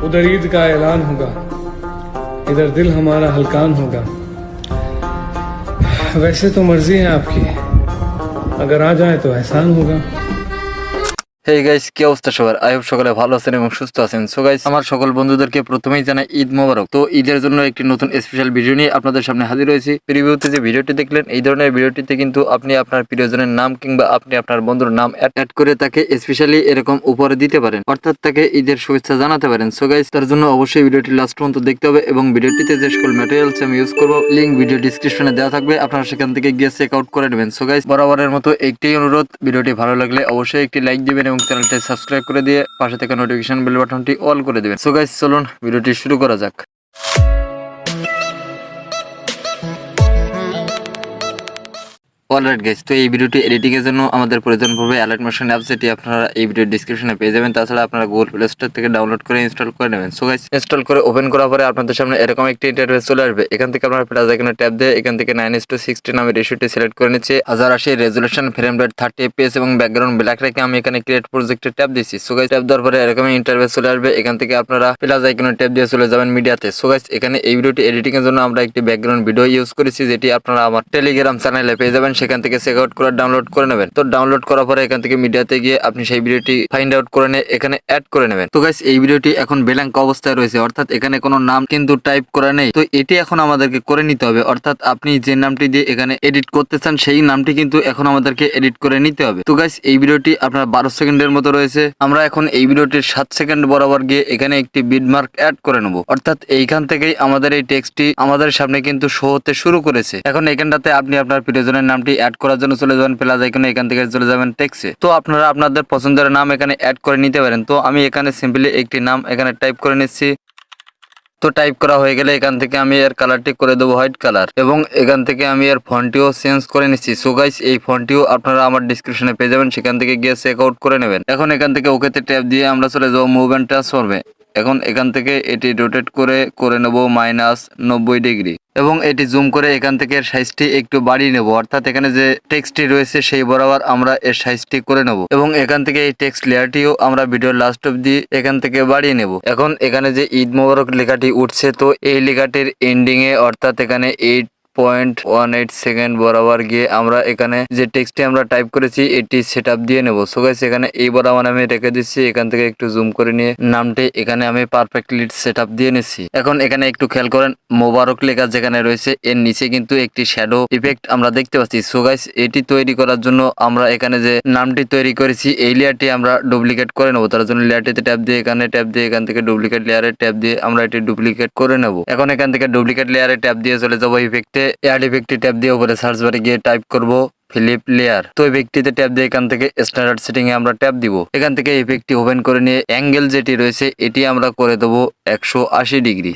उधर ईद का ऐलान होगा, इधर दिल हमारा हल्कान होगा। वैसे तो मर्जी है आपकी, अगर आ जाए तो एहसान होगा। হেই গাইস, কি অবস্থা সবার? আই হোপ সকলে ভালো আছেন এবং সুস্থ আছেন। সো গাইস, আমার সকল বন্ধুদেরকে প্রথমেই জানাই ঈদ মোবারক। তো ঈদের জন্য একটি নতুন স্পেশাল ভিডিও নিয়ে আপনাদের সামনে হাজির হয়েছি। প্রিভিউতে যে ভিডিওটি দেখলেন, এই ধরনের ভিডিওটিতে কিন্তু আপনি আপনার প্রিয়জনের নাম কিংবা আপনি আপনার বন্ধুর নাম অ্যাড করে তাকে স্পেশালি এরকম উপরে দিতে পারেন, অর্থাৎ তাকে ঈদের শুভেচ্ছা জানাতে পারেন। সো গাইস, তার জন্য অবশ্যই ভিডিওটি লাস্ট পর্যন্ত দেখতে হবে এবং ভিডিওটিতে যে সকল ম্যাটেরিয়ালস আমি ইউজ করবো লিঙ্ক ভিডিও ডিসক্রিপশনে দেওয়া থাকবে, আপনারা সেখান থেকে গিয়ে চেক আউট করে নেবেন। সো গাইস, বরাবরের মতো একটি অনুরোধ, ভিডিওটি ভালো লাগলে অবশ্যই একটি লাইক দিবেন এবং চ্যানেলটি সাবস্ক্রাইব করে দিয়ে পাশে থেকে নোটিফিকেশন বেল বাটনটি অল করে দিবেন। সো গাইস, চলুন ভিডিওটি শুরু করা যাক। অলরাইট গাইস, তো এই ভিডিওটি এডিটিং এর জন্য আমাদের প্রয়োজন পড়বে অ্যালাইট মোশন অ্যাপ, যেটি আপনারা এই ভিডিও ডেসক্রিপশনে পেয়ে যাবেন। তাছাড়া আপনারা গুগল প্লে স্টোর থেকে ডাউনলোড করে ইনস্টল করে নেবেন। সো গাইস, ইনস্টল করে ওপেন করার পরে আপনাদের সামনে এরকম একটি ইন্টারফেস চলে আসবে। এখান থেকে আপনারা প্লাস আইকনে ট্যাপ দিয়ে এখান থেকে 9:60 নামের রেশিওটি সিলেক্ট করে নিচ্ছে। 1080 রেজোলিউশন, ফ্রেম রেট 30 fps এবং ব্যাকগ্রাউন্ড ব্ল্যাক রেখে আমি এখানে ক্রিয়েট প্রজেক্টে ট্যাপ দিচ্ছি। সো গাইস, ট্যাপ দেওয়ার পরে এরকম ইন্টারফেস চলে আসবে। এখান থেকে আপনারা প্লাস আইকনে ট্যাপ দিয়ে চলে যাবেন মিডিয়াতে। সো গাইস, এখানে এই ভিডিওটি এডিটিং এর জন্য আমরা একটি ব্যাকগ্রাউন্ড ভিডিও ইউজ করেছি, যেটি আপনারা আমার টেলিগ্রাম চ্যানেলে পেয়ে যাবেন। সেখান থেকে চেক আউট করে ডাউনলোড করে নেবেন। তো ডাউনলোড করার পরে এখান থেকে মিডিয়াতে গিয়ে আপনি সেই ভিডিওটি ফাইন্ড আউট করে নিয়ে এখানে অ্যাড করে নেবেন। তো গাইস, এই ভিডিওটি এখন ব্ল্যাঙ্ক অবস্থায় রয়েছে, অর্থাৎ এখানে কোনো নাম কিন্তু টাইপ করা নেই। তো এটি এখন আমাদেরকে করে নিতে হবে, অর্থাৎ আপনি যে নামটি দিয়ে এখানে এডিট করতে চান সেই নামটি কিন্তু এখন আমাদেরকে এডিট করে নিতে হবে। তো গাইস, এই ভিডিওটি আপনার 12 সেকেন্ডের মতো রয়েছে। আমরা এখন এই ভিডিওটির 7 সেকেন্ড বরাবর গিয়ে এখানে একটি বিটমার্ক অ্যাড করে নেব, অর্থাৎ এইখান থেকেই আমাদের এই টেক্সটটি আমাদের সামনে কিন্তু শো হতে শুরু করেছে। এখন এখানটাতে আপনি আপনার প্রিয়জনের নামটি অ্যাড করার জন্য চলে যাবেন প্লাস আইকনে, এখান থেকে চলে যাবেন টেক্সটে। তো আপনারা আপনাদের পছন্দের নাম এখানে অ্যাড করে নিতে পারেন। তো আমি এখানে সিম্পলি একটি নাম এখানে টাইপ করে নিচ্ছি। তো টাইপ করা হয়ে গেলে এখান থেকে আমি এর কালারটি করে দেবো হোয়াইট কালার এবং এখান থেকে আমি এর ফন্টটিও চেঞ্জ করে নিচ্ছি। সো গাইস, এই ফন্টটিও আপনারা আমার ডিসক্রিপশনে পেয়ে যাবেন, সেখান থেকে গিয়ে চেক আউট করে নেবেন। এখন এখান থেকে ওকেতে ট্যাপ দিয়ে আমরা চলে যাবো মুভ এন্ড ট্রান্সফর্মে। এখন এখান থেকে এটি রোটেট করে নেব -90 ডিগ্রি এবং এটি জুম করে এখান থেকে এর সাইজটি একটু বাড়িয়ে নেব, অর্থাৎ এখানে যে টেক্সটটি রয়েছে সেই বরাবর আমরা এর সাইজটি করে নেব এবং এখান থেকে এই টেক্সট লেয়ারটিও আমরা ভিডিওর লাস্ট অবধি এখান থেকে বাড়িয়ে নেব। এখন এখানে যে ঈদ মোবারক লেখাটি উঠছে, তো এই লেখাটির এন্ডিং এ অর্থাৎ এখানে 8.18 সেকেন্ড বরাবর গিয়ে আমরা এখানে যে টেক্সটটি আমরা টাইপ করেছি এটি সেটআপ দিয়ে নেব। সো গাইস, এখানে এই বরাবর আমি রেখে দিচ্ছি। এখান থেকে একটু জুম করে নিয়ে নামটি এখানে আমি পারফেক্টলি সেটআপ দিয়ে নিচ্ছি। এখন এখানে একটু খেয়াল করেন, মোবারক লেখা যেখানে রয়েছে এর নিচে কিন্তু একটি শ্যাডো ইফেক্ট আমরা দেখতে পাচ্ছি। সো গাইস, এটি তৈরি করার জন্য আমরা এখানে যে নামটি তৈরি করেছি এই লেয়ারটি আমরা ডুপ্লিকেট করে নেব। তার জন্য লেয়ারটিতে ট্যাপ দিয়ে এখানে ট্যাপ দিয়ে এখান থেকে ডুপ্লিকেট লেয়ারে ট্যাপ দিয়ে আমরা এটি ডুপ্লিকেট করে নেব। এখন এখান থেকে ডুপ্লিকেট লেয়ারে ট্যাপ দিয়ে চলে যাবো ইফেক্টে, অ্যাড ইফেক্টে ট্যাপ দিয়ে উপরে সার্চ বারে গিয়ে টাইপ করব ফিলিপ লেয়ার। তো ইফেক্টটিতে ট্যাপ দিয়ে এখান থেকে স্ট্যান্ডার্ড সেটিং এ আমরা ট্যাপ দিব। এখান থেকে ইফেক্টটি ওপেন করে নিয়ে অ্যাঙ্গেল যেটি রয়েছে এটি আমরা করে দেবো 180 ডিগ্রি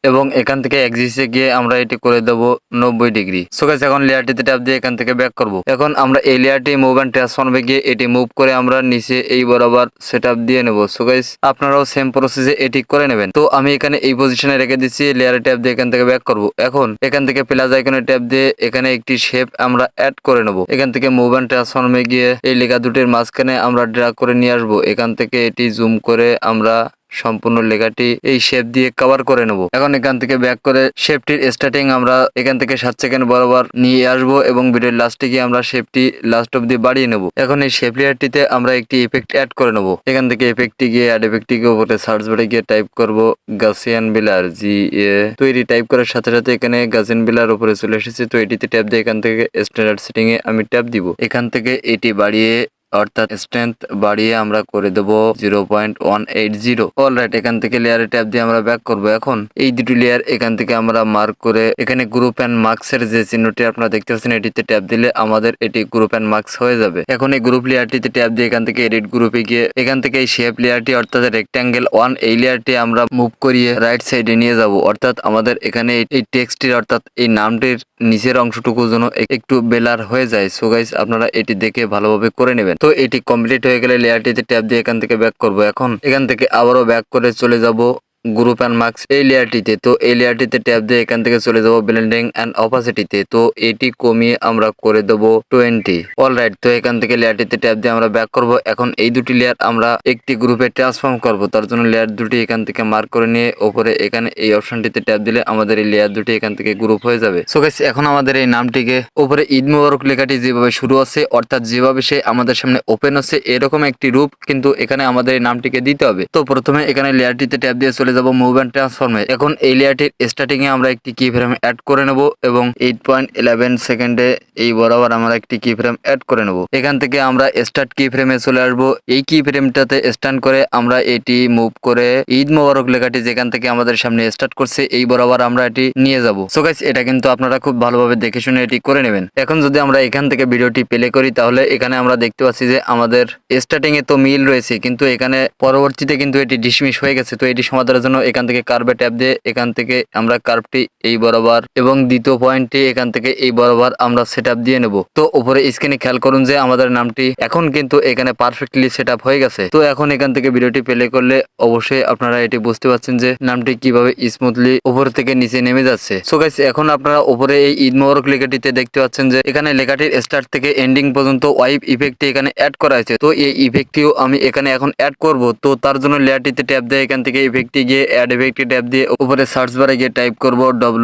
এবং এখান থেকে এক্সিসে গিয়ে আমরা এটি করে দেবো 90 ডিগ্রি। সো গাইস, এখন লেয়ারটিতে ট্যাপ দিয়ে এখান থেকে ব্যাক করব। এখন আমরা এই লেয়ারটি মুভ এন্ড ট্রান্সফর্মে গিয়ে এটি মুভ করে আমরা নিচে এই বরাবর সেটআপ দিয়ে নেব। সো গাইস, আপনারাও সেম প্রসেসে এটি করে নেবেন। তো আমি এখানে এই পজিশনে রেখে দিচ্ছি, লেয়ারে ট্যাপ দিয়ে এখান থেকে ব্যাক করব। এখন এখান থেকে প্লাস আইকনে ট্যাপ দিয়ে এখানে একটি শেপ আমরা অ্যাড করে নেব। এখান থেকে মুভ এন্ড ট্রান্সফর্মে গিয়ে এই লেখা দুটির মাঝখানে আমরা ড্র্যাগ করে নিয়ে আসবো। এখান থেকে এটি জুম করে আমরা সম্পূর্ণ লেখাটি এই শেপ দিয়ে কভার করে নেব। এখন এখান থেকে ব্যাক করে শেপটির স্টার্টিং আমরা এখান থেকে 7 সেকেন্ড বরাবর নিয়ে আসবো এবং ভিডিওর লাস্টে গিয়ে আমরা শেপটি লাস্ট অব্দি বাড়িয়ে নেব। এখন এই শেপ লেয়ারটিতে আমরা একটি ইফেক্ট অ্যাড করে নেব। এখান থেকে ইফেক্টটি গিয়ে অ্যাড ইফেক্টটিকে উপরে সার্চ বারে গিয়ে টাইপ করব ᴅᴏᴍᴍᴇ। তো এটি টাইপ করার সাথে সাথে এখানে ᴅᴏᴍᴍᴇ উপরে চলে এসেছে। তো এটিতে ট্যাপ দিয়ে এখান থেকে স্ট্যান্ডার্ড সেটিং এ আমি ট্যাপ দিব। এখান থেকে এটি বাড়িয়ে অর্থাৎ স্ট্রেংথ বাড়িয়ে আমরা করে দেবো 0.180। অলরাইট, এখান থেকে লেয়ারে ট্যাপ দিয়ে আমরা ব্যাক করব। এখন এই দুটি লেয়ার এখান থেকে আমরা মার্ক করে এখানে গ্রুপ অ্যান্ড মার্কসের যে চিহ্নটি আপনারা দেখতে পাচ্ছেন এটিতে ট্যাপ দিলে আমাদের এটি গ্রুপ অ্যান্ড মার্কস হয়ে যাবে। এখন এই গ্রুপ লেয়ারটিতে ট্যাপ দিয়ে এখান থেকে এডিট গ্রুপে গিয়ে এখান থেকে এই শেপ লেয়ারটি অর্থাৎ রেক্ট্যাঙ্গেল 1 এই লেয়ারটি আমরা মুভ করিয়ে রাইট সাইডে নিয়ে যাব, অর্থাৎ আমাদের এখানে এই টেক্সটটির অর্থাৎ এই নামটির নিচের অংশটুকু যেন একটু বেলার হয়ে যায়। সো গাইস, আপনারা এটি দেখে ভালোভাবে করে নেবেন। তো এটি কমপ্লিট হয়ে গেলে লেয়ারটিতে ট্যাপ দিয়ে এখান থেকে ব্যাক করব। এখন এখান থেকে আবারও ব্যাক করে চলে যাব গ্রুপ অ্যান্ড মার্কস এই লেয়ারটিতে। তো এই লেয়ারটিতে ট্যাপ দিয়ে এখান থেকে চলে যাব ব্লেন্ডিং অ্যান্ড অপাসিটিতে। তো এটি কমিয়ে আমরা করে দেবো 20। অলরাইট, তো এখান থেকে লেয়ারটিতে ট্যাপ দিয়ে আমরা ব্যাক করব। এখন এই দুটি লেয়ার আমরা একটি গ্রুপে ট্রান্সফর্ম করব, তার জন্য লেয়ার দুটি এখান থেকে মার্ক করে নিয়ে ওপরে এখানে এই অপশনটিতে ট্যাপ দিলে আমাদের এই লেয়ার দুটি এখান থেকে গ্রুপ হয়ে যাবে। সো গাইস, এখন আমাদের এই নামটিকে উপরে ঈদ মোবারক লেখাটি যেভাবে শুরু আছে, অর্থাৎ যেভাবে সে আমাদের সামনে ওপেন হচ্ছে এরকম একটি রূপ কিন্তু এখানে আমাদের এই নামটিকে দিতে হবে। তো প্রথমে এখানে লেয়ারটিতে ট্যাপ দিয়ে চলে যাব মুভ অ্যান্ড ট্রান্সফর্মে। এখন এই লেয়ারটির স্টার্টিং এ আমরা একটি কি ফ্রেম অ্যাড করে নেব এবং 8.11 সেকেন্ডে এই বরাবর আমরা একটি কি ফ্রেম অ্যাড করে নেব। এখান থেকে আমরা স্টার্ট কি ফ্রেমে চলে আসবো। এই কি ফ্রেমটাতে স্ট্যান্ড করে আমরা এটি মুভ করে ঈদ মোবারক লেখাটি যেখান থেকে আমাদের সামনে স্টার্ট করছে এই বরাবর আমরা এটি নিয়ে যাব। সো গাইস, এটা কিন্তু আপনারা খুব ভালোভাবে দেখে শুনে এটি করে নেবেন। এখন যদি আমরা এখান থেকে ভিডিওটি প্লে করি তাহলে এখানে আমরা দেখতে পাচ্ছি যে আমাদের স্টার্টিং এ তো মিল রয়েছে কিন্তু এখানে পরবর্তীতে কিন্তু এটি ডিসমিস হয়ে গেছে। তো এটি সমাধানের জন্য এখান থেকে কার্ভে ট্যাপ দিয়ে এখান থেকে আমরা কার্ভটি এই বরাবর এবং দ্বিতীয় পয়েন্টটি এখান থেকে এই বরাবর আমরা সেটআপ দিয়ে নেব। তো উপরে স্ক্রিনে খেয়াল করুন যে আমাদের নামটি এখন কিন্তু এখানে পারফেক্টলি সেটআপ হয়ে গেছে। তো এখন এখান থেকে ভিডিওটি প্লে করলে অবশ্যই আপনারা এটি বুঝতে পারছেন যে নামটি কিভাবে স্মুথলি উপর থেকে নিচে নেমে যাচ্ছে। সো গাইস, এখন আপনারা উপরে এই ঈদ মোবারক লেখাটিতে দেখতে পাচ্ছেন যে এখানে লেখাটির স্টার্ট থেকে এন্ডিং পর্যন্ত ওয়াইপ ইফেক্টটি এখানে অ্যাড করা হয়েছে। তো এই ইফেক্টটিও আমি এখানে এখন অ্যাড করব। তো তার জন্য লেয়ারটিতে ট্যাপ দিয়ে এখান থেকে ইফেক্টটি গিয়ে অ্যাড ইফেক্টটি ট্যাপ দিয়ে উপরে সার্চ বারে গিয়ে টাইপ করব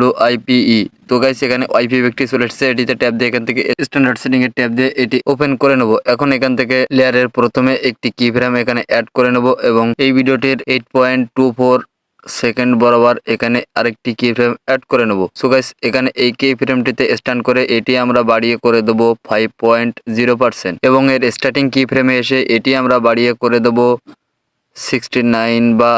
WIPE। তো গাইস, এখানে ওয়াইপি ইফেক্টটি চলে এসেছে। এটিতে ট্যাপ দিয়ে এখান থেকে স্ট্যান্ডার্ড সেটিং এর ট্যাপ দিয়ে এটি ওপেন করে নেব। এখন এখান থেকে লেয়ারের প্রথমে একটি কি ফ্রেম এখানে অ্যাড করে নেব এবং এই ভিডিওটির 8.24 সেকেন্ড বরাবর এখানে আরেকটি কি ফ্রেম অ্যাড করে নেব। সো গাইস, এখানে এই কি ফ্রেমটিতে স্ট্যান্ড করে এটি আমরা বাড়িয়ে করে দেবো 5.0% এবং এর স্টার্টিং কি ফ্রেমে এসে এটি আমরা বাড়িয়ে করে দেবো 69 বা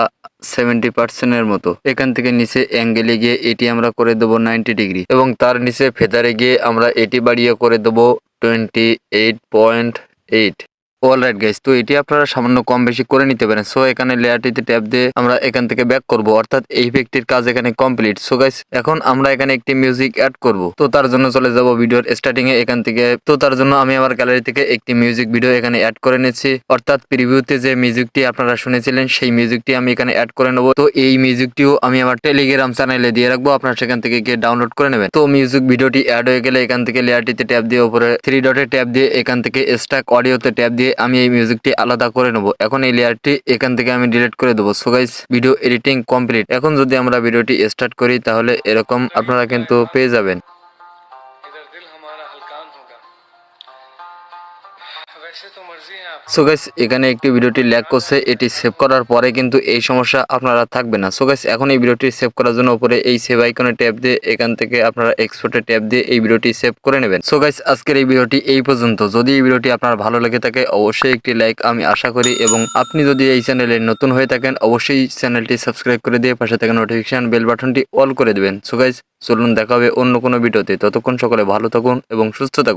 70% এর মতো। এখান থেকে নিচে অ্যাঙ্গেলে গিয়ে এটি আমরা করে দেবো 90 ডিগ্রি এবং তার নিচে ফেদারে গিয়ে আমরা এটি বাড়িয়ে করে দেবো 28.8। অলরাইট গাইস, তো এটি আপনারা সামান্য কম বেশি করে নিতে পারেন। সো এখানে লেয়ারটিতে ট্যাপ দিয়ে আমরা এখান থেকে ব্যাক করব, অর্থাৎ এই ইফেক্টটির কাজ এখানে কমপ্লিট। সো গাইস, এখন আমরা এখানে একটি মিউজিক অ্যাড করব। তো তার জন্য চলে যাব ভিডিওর স্টার্টিং এ এখান থেকে। তো তার জন্য আমি আমার গ্যালারি থেকে একটি মিউজিক ভিডিও এখানে অ্যাড করে নিচ্ছি, অর্থাৎ প্রিভিউতে যে মিউজিকটি আপনারা শুনেছিলেন সেই মিউজিকটি আমি এখানে অ্যাড করে নেব। তো এই মিউজিকটিও আমি আমার টেলিগ্রাম চ্যানেলে দিয়ে রাখবো, আপনারা সেখান থেকে গিয়ে ডাউনলোড করে নেবেন। তো মিউজিক ভিডিওটি অ্যাড হয়ে গেলে এখান থেকে লেয়ারটিতে ট্যাপ দিয়ে উপরে 3 ডটে ট্যাপ দিয়ে এখান থেকে স্ট্যাক অডিওতে ট্যাপ দিয়ে আমি এই মিউজিকটি আলাদা করে নেব। এখন এই লেয়ারটি এখান থেকে আমি ডিলিট করে দেবো। So guys, video editing complete. এখন যদি আমরা ভিডিওটি স্টার্ট করি তাহলে এরকম আপনারা কিন্তু পেয়ে যাবেন। সো গাইস, এখানে একটি ভিডিওটি ল্যাগ করছে, এটি সেভ করার পরে কিন্তু এই সমস্যা আপনারা থাকবে না। সো গাইস, এখন এই ভিডিওটি সেভ করার জন্য উপরে এই সেভ আইকনে ট্যাপ দিয়ে এখান থেকে আপনারা এক্সপোর্টে ট্যাপ দিয়ে এই ভিডিওটি সেভ করে নেবেন। সো গাইস, আজকের এই ভিডিওটি এই পর্যন্ত। যদি এই ভিডিওটি আপনার ভালো লেগে থাকে অবশ্যই একটি লাইক আমি আশা করি এবং আপনি যদি এই চ্যানেলে নতুন হয়ে থাকেন অবশ্যই চ্যানেলটি সাবস্ক্রাইব করে দিয়ে পাশে থাকা নোটিফিকেশন বেল বাটনটি অল করে দেবেন। সো গাইস, চলুন দেখা হবে অন্য কোনো ভিডিওতে। ততক্ষণ সকলে ভালো থাকুন এবং সুস্থ থাকুন।